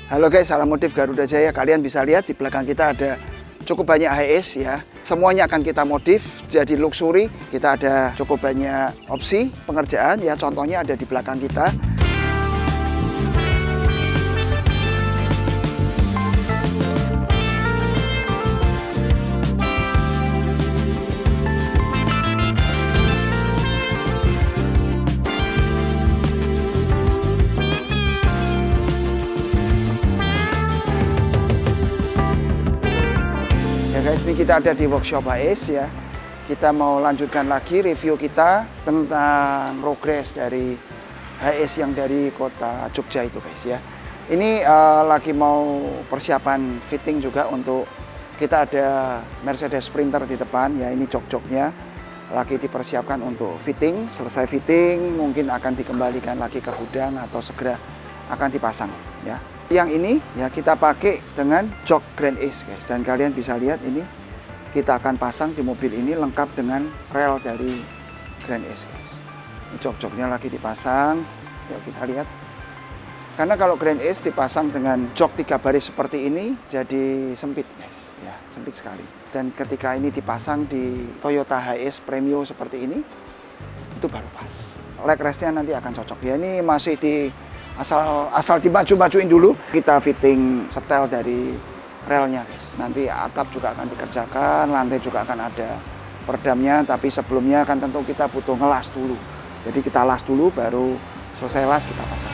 Halo guys, salam motif Garuda Jaya. Kalian bisa lihat di belakang kita ada cukup banyak HS ya. Semuanya akan kita modif jadi luxury. Kita ada cukup banyak opsi pengerjaan ya. Contohnya ada di belakang kita. Guys, ini kita ada di workshop HS ya. Kita mau lanjutkan lagi review kita tentang progres dari HS yang dari kota Jogja itu guys ya. Ini lagi mau persiapan fitting juga untuk kita ada Mercedes Sprinter di depan ya. Ini jok-joknya lagi dipersiapkan untuk fitting. Selesai fitting mungkin akan dikembalikan lagi ke gudang atau segera akan dipasang ya. Yang ini ya kita pakai dengan jok Grand Ace guys, dan kalian bisa lihat ini kita akan pasang di mobil ini lengkap dengan rel dari Grand Ace guys. Ini jok-joknya lagi dipasang, yuk kita lihat. Karena kalau Grand Ace dipasang dengan jok 3 baris seperti ini jadi sempit guys, ya sempit sekali. Dan ketika ini dipasang di Toyota HS Premio seperti ini, itu baru pas. Leg restnya nanti akan cocok ya. Ini masih di asal dimaju-majuin dulu. Kita fitting setel dari relnya guys. Nanti atap juga akan dikerjakan, lantai juga akan ada peredamnya, tapi sebelumnya kan tentu kita butuh ngelas dulu. Jadi kita las dulu, baru selesai las kita pasang.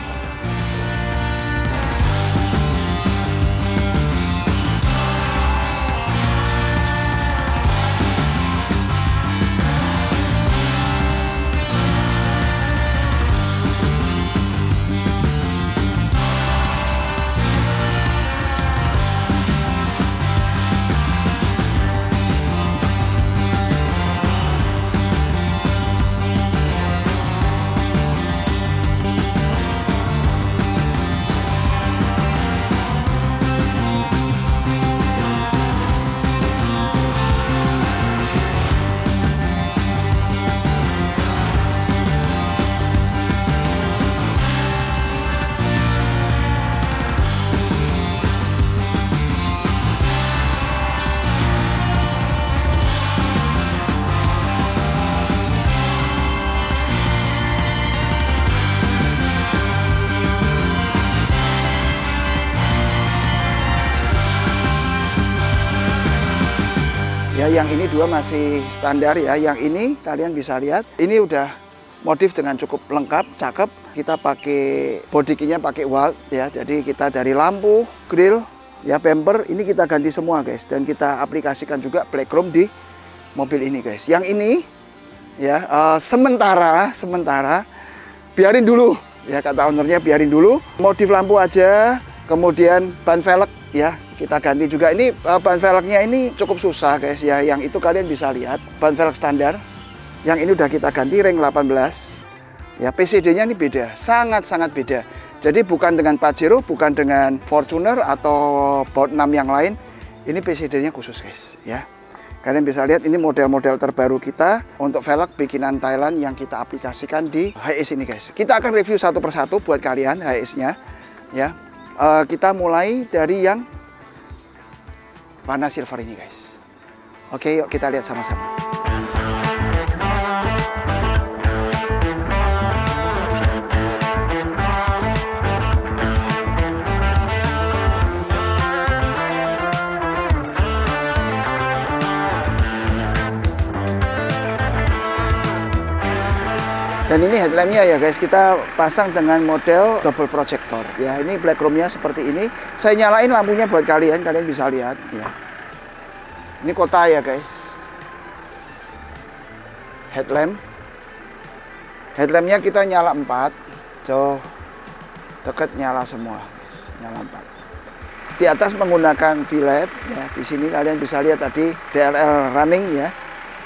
Ya, yang ini dua masih standar ya. Yang ini kalian bisa lihat, ini udah modif dengan cukup lengkap, cakep. Kita pakai body kitnya pakai Walt ya. Jadi kita dari lampu, grill, ya bumper ini kita ganti semua guys. Dan kita aplikasikan juga black chrome di mobil ini guys. Yang ini ya sementara biarin dulu ya, kata ownernya biarin dulu. Modif lampu aja, kemudian ban velg ya kita ganti juga. Ini ban velgnya ini cukup susah guys ya. Yang itu kalian bisa lihat ban velg standar. Yang ini udah kita ganti ring 18 ya. PCD-nya ini beda, sangat-sangat beda. Jadi bukan dengan Pajero, bukan dengan Fortuner atau Baut 6 yang lain. Ini PCD-nya khusus guys ya. Kalian bisa lihat ini model-model terbaru kita untuk velg bikinan Thailand yang kita aplikasikan di HS ini guys. Kita akan review satu persatu buat kalian HS-nya ya. Kita mulai dari yang warna silver ini guys. Oke, yuk kita lihat sama-sama. Dan ini headlampnya ya guys, kita pasang dengan model double projector ya. Ini black chrome-nya seperti ini. Saya nyalain lampunya buat kalian, kalian bisa lihat ya. Ini kota ya guys. Headlampnya kita nyala 4, jauh deket nyala semua guys, nyala 4. Di atas menggunakan biled ya. Di sini kalian bisa lihat tadi DLL running ya.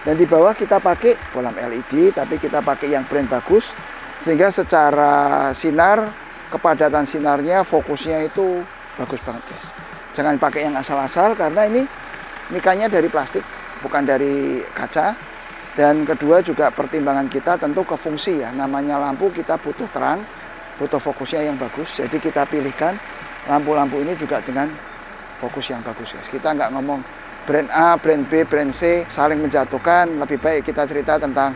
Dan di bawah kita pakai bolam LED, tapi kita pakai yang brand bagus, sehingga secara sinar, kepadatan sinarnya, fokusnya itu bagus banget guys. Jangan pakai yang asal-asal, karena ini mikanya dari plastik, bukan dari kaca. Dan kedua juga pertimbangan kita tentu ke fungsi ya. Namanya lampu kita butuh terang, butuh fokusnya yang bagus. Jadi kita pilihkan lampu-lampu ini juga dengan fokus yang bagus guys. Kita nggak ngomong brand A, brand B, brand C saling menjatuhkan. Lebih baik kita cerita tentang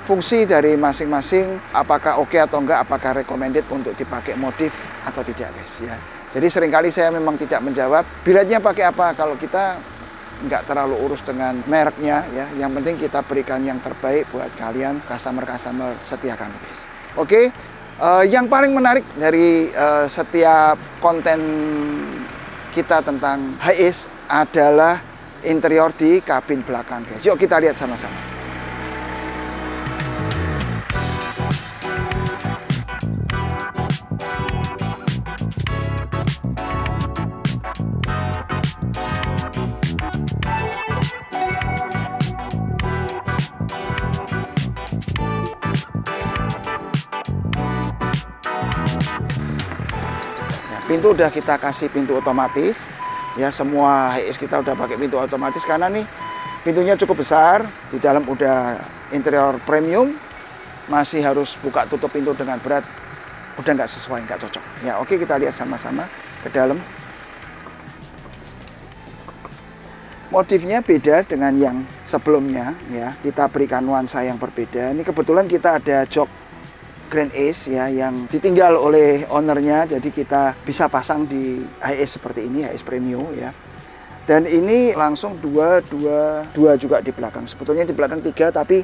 fungsi dari masing-masing, apakah oke atau enggak, apakah recommended untuk dipakai modif atau tidak guys ya. Jadi seringkali saya memang tidak menjawab billetnya pakai apa, kalau kita nggak terlalu urus dengan mereknya ya. Yang penting kita berikan yang terbaik buat kalian customer setia kami guys. Oke, yang paling menarik dari setiap konten kita tentang Hiace adalah interior di kabin belakang guys. Yuk kita lihat sama-sama. Pintu udah kita kasih pintu otomatis ya, semua Hiace kita udah pakai pintu otomatis karena nih pintunya cukup besar, di dalam udah interior premium, masih harus buka tutup pintu dengan berat, udah nggak sesuai, nggak cocok ya. Oke, kita lihat sama-sama ke dalam. Modifnya beda dengan yang sebelumnya ya, kita berikan nuansa yang berbeda. Ini kebetulan kita ada jok Grand Ace ya yang ditinggal oleh ownernya, jadi kita bisa pasang di Hiace seperti ini, Hiace Premium ya. Dan ini langsung dua juga di belakang. Sebetulnya di belakang 3, tapi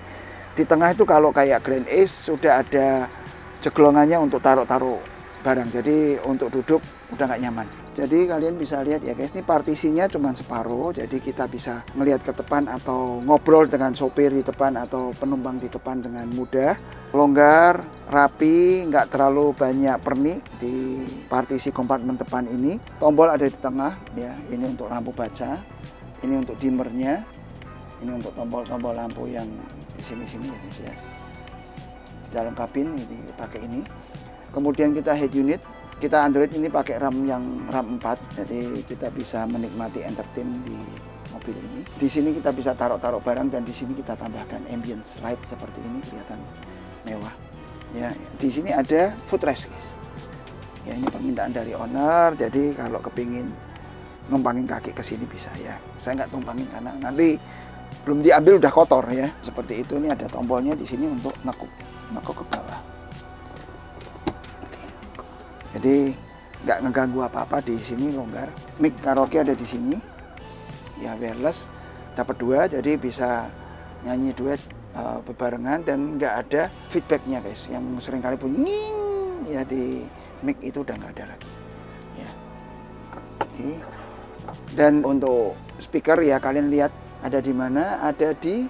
di tengah itu kalau kayak Grand Ace sudah ada jeglongannya untuk taruh-taruh barang. Jadi untuk duduk udah nggak nyaman. Jadi kalian bisa lihat ya guys, ini partisinya cuma separuh, jadi kita bisa melihat ke depan atau ngobrol dengan sopir di depan atau penumpang di depan dengan mudah. Longgar, rapi, nggak terlalu banyak pernik di partisi kompartemen depan ini. Tombol ada di tengah ya, ini untuk lampu baca, ini untuk dimmernya, ini untuk tombol-tombol lampu yang di sini-sini ya guys ya. Dalam kabin ini pakai ini. Kemudian kita head unit. Kita Android ini pakai RAM yang RAM 4, jadi kita bisa menikmati entertain di mobil ini. Di sini kita bisa taruh-taruh barang, dan di sini kita tambahkan ambience light seperti ini, kelihatan mewah. Ya, di sini ada footrest guys. Ya, ini permintaan dari owner, jadi kalau kepingin numpangin kaki ke sini bisa ya. Saya nggak tumpangin karena nanti belum diambil udah kotor ya. Seperti itu. Ini ada tombolnya di sini untuk nekuk ke bawah. Jadi nggak ngeganggu apa-apa, di sini longgar. Mic karaoke ada di sini, ya wireless, dapat 2, jadi bisa nyanyi duet bebarengan dan nggak ada feedbacknya guys. Yang seringkali bunyi nging, ya di mic itu udah nggak ada lagi. Ya. Oke. Dan untuk speaker ya kalian lihat ada di mana? Ada di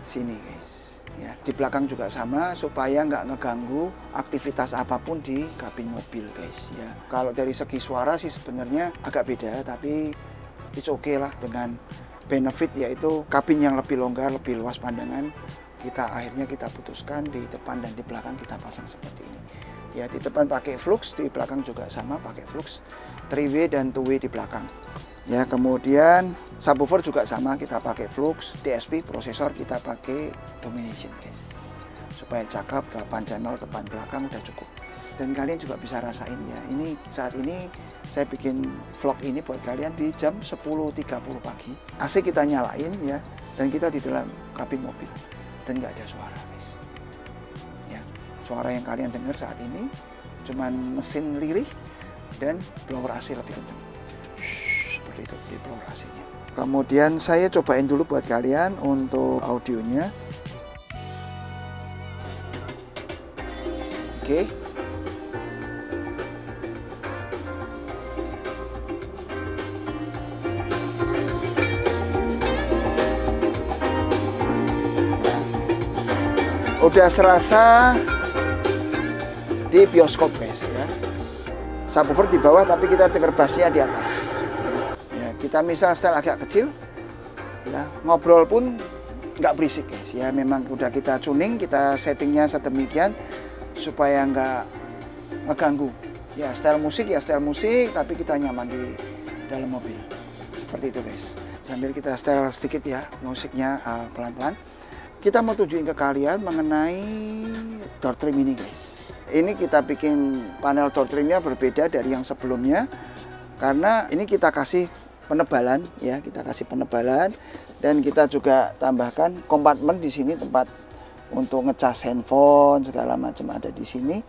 sini guys. Ya, di belakang juga sama supaya nggak ngeganggu aktivitas apapun di kabin mobil guys ya. Kalau dari segi suara sih sebenarnya agak beda, tapi it's okay lah, dengan benefit yaitu kabin yang lebih longgar, lebih luas pandangan. Akhirnya kita putuskan di depan dan di belakang kita pasang seperti ini. Ya, di depan pakai flux, di belakang juga sama pakai flux, 3-way dan 2-way di belakang. Ya, kemudian subwoofer juga sama, kita pakai flux, DSP prosesor kita pakai Domination guys. Supaya cakep, 8 channel depan belakang udah cukup. Dan kalian juga bisa rasain ya. Ini saat ini saya bikin vlog ini buat kalian di jam 10.30 pagi. AC kita nyalain ya, dan kita di dalam kabin mobil dan nggak ada suara guys. Ya, suara yang kalian dengar saat ini cuman mesin lirih dan blower AC lebih kencang. Seperti itu di blower AC-nya. Kemudian saya cobain dulu buat kalian untuk audionya. Oke. Udah serasa di bioskop guys ya. Subwoofer di bawah tapi kita denger bassnya di atas. Ya, kita misal style agak kecil, ya, ngobrol pun nggak berisik guys. Ya memang udah kita tuning, kita settingnya sedemikian supaya nggak ngeganggu. Ya style musik ya style musik, tapi kita nyaman di dalam mobil. Seperti itu guys. Sambil kita style sedikit ya musiknya pelan-pelan. Kita mau tunjukin ke kalian mengenai door trim ini guys. Ini kita bikin panel door trimnya berbeda dari yang sebelumnya karena ini kita kasih penebalan ya, kita kasih penebalan dan kita juga tambahkan kompartemen di sini, tempat untuk ngecas handphone segala macam ada di sini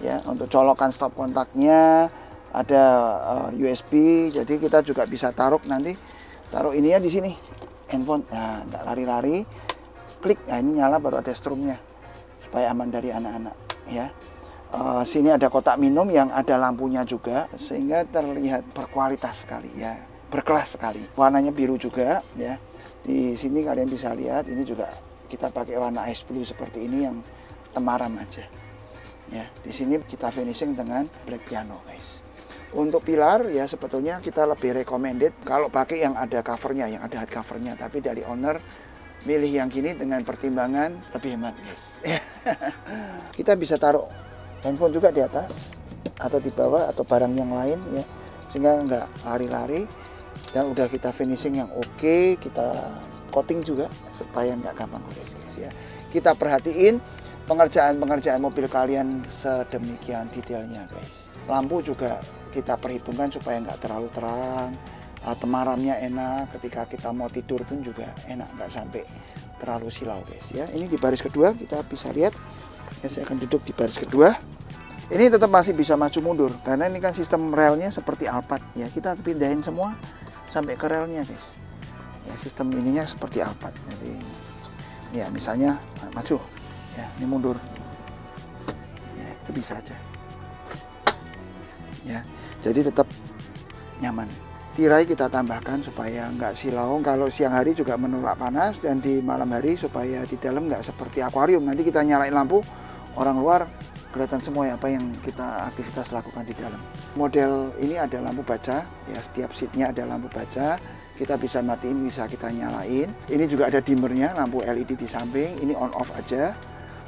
ya, untuk colokan stop kontaknya ada USB, jadi kita juga bisa taruh nanti ini ya di sini handphone, nah nggak lari-lari, klik, nah ini nyala baru ada strumnya supaya aman dari anak-anak ya. Sini ada kotak minum yang ada lampunya juga sehingga terlihat berkualitas sekali ya, berkelas sekali. Warnanya biru juga ya. Di sini kalian bisa lihat ini juga kita pakai warna ice blue seperti ini yang temaram aja. Ya, di sini kita finishing dengan black piano, guys. Untuk pilar ya sebetulnya kita lebih recommended kalau pakai yang ada covernya, yang ada hardcovernya, tapi dari owner milih yang gini dengan pertimbangan lebih hemat, guys. Kita bisa taruh handphone juga di atas atau di bawah atau barang yang lain ya, sehingga nggak lari-lari. Dan udah kita finishing yang oke, kita coating juga supaya nggak gampang gores, guys ya. Kita perhatiin pengerjaan mobil kalian sedemikian detailnya, guys. Lampu juga kita perhitungkan supaya nggak terlalu terang, temaramnya enak, ketika kita mau tidur pun juga enak, nggak sampai terlalu silau, guys ya. Ini di baris kedua kita bisa lihat ya, saya akan duduk di baris kedua. Ini tetap masih bisa maju mundur karena ini kan sistem relnya seperti Alphard ya, kita pindahin semua sampai ke relnya, guys ya. Sistem ininya seperti Alphard, jadi ya misalnya maju ya, ini mundur ya, itu bisa aja ya, jadi tetap nyaman. Tirai kita tambahkan supaya nggak silau, kalau siang hari juga menolak panas, dan di malam hari supaya di dalam nggak seperti akuarium. Nanti kita nyalain lampu, orang luar kelihatan semua ya, apa yang kita aktivitas lakukan di dalam. Model ini ada lampu baca ya, setiap seatnya ada lampu baca, kita bisa matiin, bisa kita nyalain. Ini juga ada dimmernya, lampu LED di samping, ini on off aja.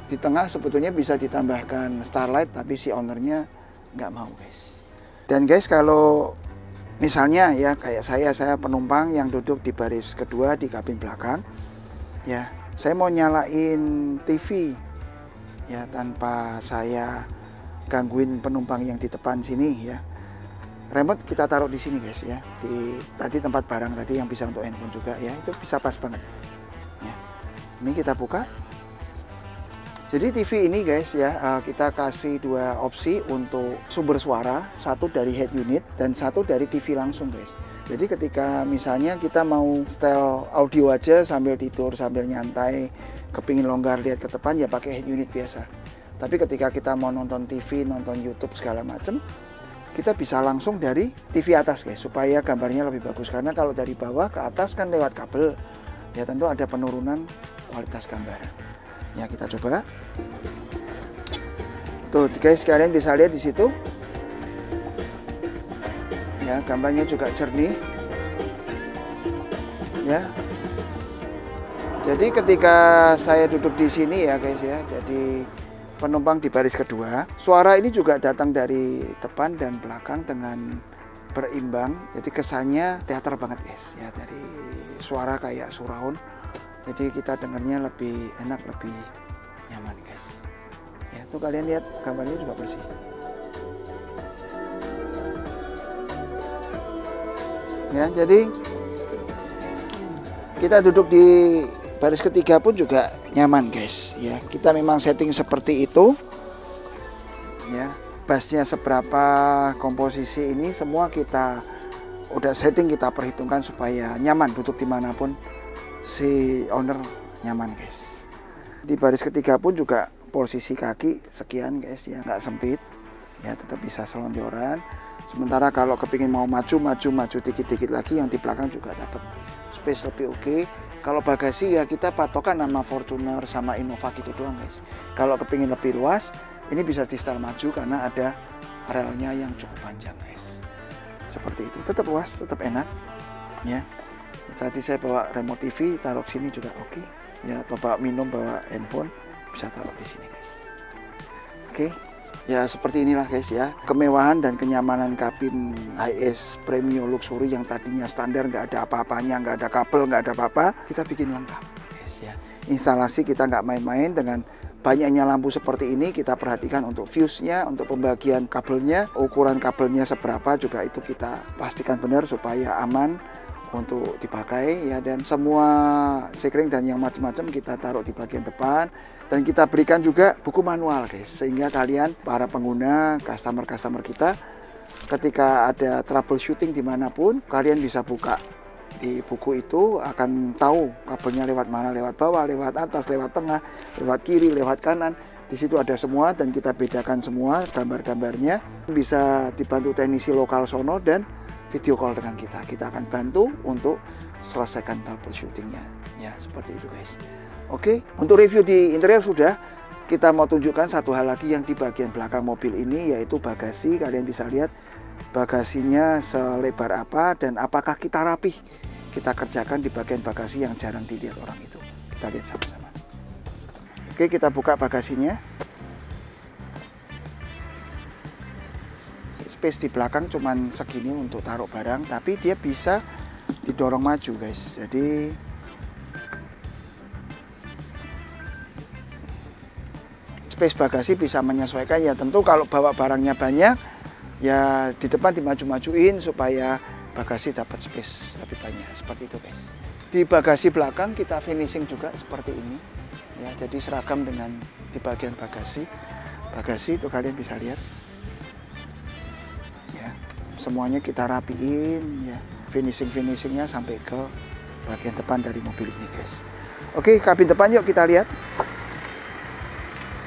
Di tengah sebetulnya bisa ditambahkan starlight, tapi si ownernya nggak mau, guys. Dan guys, kalau misalnya ya kayak saya penumpang yang duduk di baris kedua di kabin belakang ya, saya mau nyalain TV ya tanpa saya gangguin penumpang yang di depan sini ya. Remote kita taruh di sini, guys ya, di tadi tempat barang tadi yang bisa untuk handphone juga ya, itu bisa pas banget ya. Ini kita buka. Jadi TV ini, guys ya, kita kasih dua opsi untuk sumber suara, satu dari head unit dan satu dari TV langsung, guys. Jadi ketika misalnya kita mau style audio aja sambil tidur, sambil nyantai, kepingin longgar lihat ke depan ya pakai head unit biasa. Tapi ketika kita mau nonton TV, nonton YouTube segala macem, kita bisa langsung dari TV atas, guys, supaya gambarnya lebih bagus. Karena kalau dari bawah ke atas kan lewat kabel, ya tentu ada penurunan kualitas gambar. Ya, kita coba. Tuh, guys, kalian bisa lihat di situ. Ya, gambarnya juga jernih. Ya. Jadi ketika saya duduk di sini ya, guys ya, jadi penumpang di baris kedua, suara ini juga datang dari depan dan belakang dengan berimbang. Jadi kesannya teater banget, guys ya, dari suara kayak surround. Jadi kita dengarnya lebih enak, lebih nyaman, guys. Ya, tuh kalian lihat gambarnya juga bersih. Ya, jadi kita duduk di baris ketiga pun juga nyaman, guys. Ya, kita memang setting seperti itu. Ya, bassnya seberapa, komposisi ini semua kita udah setting, kita perhitungkan supaya nyaman duduk dimanapun si owner nyaman, guys. Di baris ketiga pun juga posisi kaki sekian, guys ya, nggak sempit ya, tetap bisa selonjoran. Sementara kalau kepingin mau maju dikit-dikit lagi, yang di belakang juga dapat space lebih oke. Kalau bagasi ya kita patokan nama Fortuner sama Innova gitu doang, guys. Kalau kepingin lebih luas, ini bisa di setel maju karena ada relnya yang cukup panjang, guys. Seperti itu, tetap luas, tetap enak ya. Tadi saya bawa remote TV, taruh sini juga oke. Ya, atau bawa minum, bawa handphone, bisa taruh di sini, guys. Oke. Ya, seperti inilah, guys ya, kemewahan dan kenyamanan kabin HS Premium Luxury yang tadinya standar, nggak ada apa-apanya, nggak ada kabel, nggak ada apa-apa, kita bikin lengkap, guys ya. Instalasi kita nggak main-main dengan banyaknya lampu seperti ini kita perhatikan untuk fuse-nya, untuk pembagian kabelnya, ukuran kabelnya seberapa juga itu kita pastikan benar supaya aman untuk dipakai ya. Dan semua sekring dan yang macam-macam kita taruh di bagian depan, dan kita berikan juga buku manual guys, sehingga kalian para pengguna, customer kita ketika ada troubleshooting dimanapun kalian bisa buka di buku itu, akan tahu kabelnya lewat mana, lewat bawah, lewat atas, lewat tengah, lewat kiri, lewat kanan. Di situ ada semua dan kita bedakan semua gambar-gambarnya. Bisa dibantu teknisi lokal sono dan video call dengan kita. Kita akan bantu untuk selesaikan troubleshootingnya. Ya, seperti itu guys. Oke, untuk review di interior sudah. Kita mau tunjukkan satu hal lagi yang di bagian belakang mobil ini, yaitu bagasi. Kalian bisa lihat bagasinya selebar apa dan apakah kita rapih. Kita kerjakan di bagian bagasi yang jarang dilihat orang itu. Kita lihat sama-sama. Oke, kita buka bagasinya. Space di belakang cuman segini untuk taruh barang, tapi dia bisa didorong maju guys. Jadi space bagasi bisa menyesuaikan ya. Tentu kalau bawa barangnya banyak ya di depan dimaju-majuin supaya bagasi dapat space lebih banyak, seperti itu guys. Di bagasi belakang kita finishing juga seperti ini ya, jadi seragam dengan di bagian bagasi itu kalian bisa lihat ya, semuanya kita rapiin ya, finishingnya sampai ke bagian depan dari mobil ini guys. Oke, kabin depan yuk kita lihat.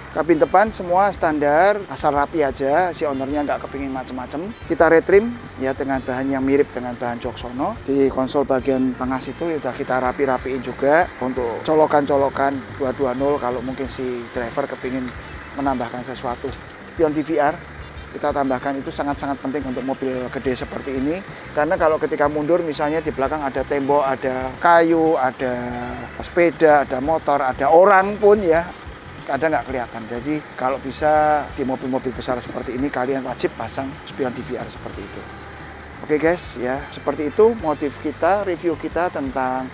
Kabin depan semua standar, asal rapi aja, si ownernya nggak kepingin macem-macem. Kita retrim ya dengan bahan yang mirip dengan bahan jok sono. Di konsol bagian tengah situ udah kita rapiin juga untuk colokan-colokan 220 kalau mungkin si driver kepingin menambahkan sesuatu. Spion DVR kita tambahkan, itu sangat-sangat penting untuk mobil gede seperti ini. Karena kalau ketika mundur misalnya di belakang ada tembok, ada kayu, ada sepeda, ada motor, ada orang pun ya, kadang nggak kelihatan. Jadi kalau bisa di mobil-mobil besar seperti ini kalian wajib pasang spion DVR seperti itu. Oke guys ya, seperti itu motif kita, review kita tentang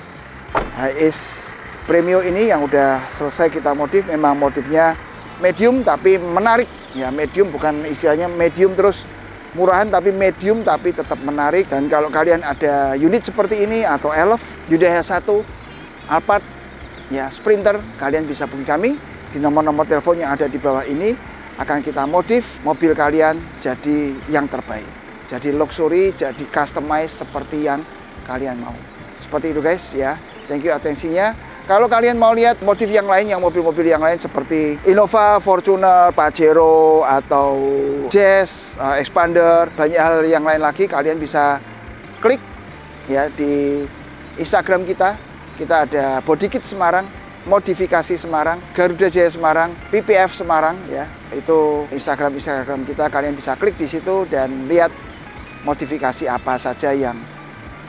HS Premio ini yang udah selesai kita modif. Memang motifnya medium tapi menarik ya, medium bukan istilahnya medium terus murahan, tapi medium tapi tetap menarik. Dan kalau kalian ada unit seperti ini atau Elf, Hyundai H1, Alphard ya, Sprinter, kalian bisa hubungi kami di nomor-nomor telepon yang ada di bawah ini. Akan kita modif mobil kalian jadi yang terbaik, jadi luxury, jadi customize seperti yang kalian mau. Seperti itu guys ya. Thank you atensinya. Kalau kalian mau lihat motif yang lain, yang mobil-mobil yang lain seperti Innova, Fortuner, Pajero atau Jazz, Expander, banyak hal yang lain lagi, kalian bisa klik ya di Instagram kita. Kita ada Bodykit Semarang, Modifikasi Semarang, Garuda Jaya Semarang, PPF Semarang ya. Itu Instagram kita, kalian bisa klik di situ dan lihat modifikasi apa saja yang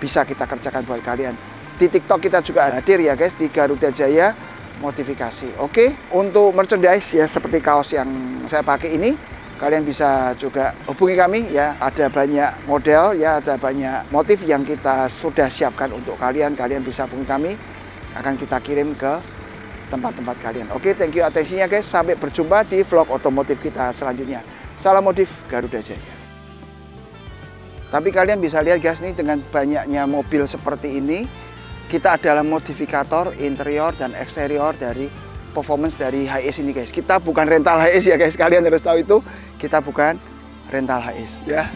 bisa kita kerjakan buat kalian. Di TikTok kita juga hadir ya guys, di Garuda Jaya Modifikasi. Oke, untuk merchandise ya seperti kaos yang saya pakai ini, kalian bisa juga hubungi kami ya. Ada banyak model ya, ada banyak motif yang kita sudah siapkan untuk kalian. Kalian bisa hubungi kami, akan kita kirim ke tempat-tempat kalian. Oke, thank you atensinya guys. Sampai berjumpa di vlog otomotif kita selanjutnya. Salam modif Garuda Jaya. Tapi kalian bisa lihat guys, nih dengan banyaknya mobil seperti ini, kita adalah modifikator interior dan eksterior dari performance dari HS ini guys. Kita bukan rental HS ya guys, kalian harus tahu itu. Kita bukan rental HS ya.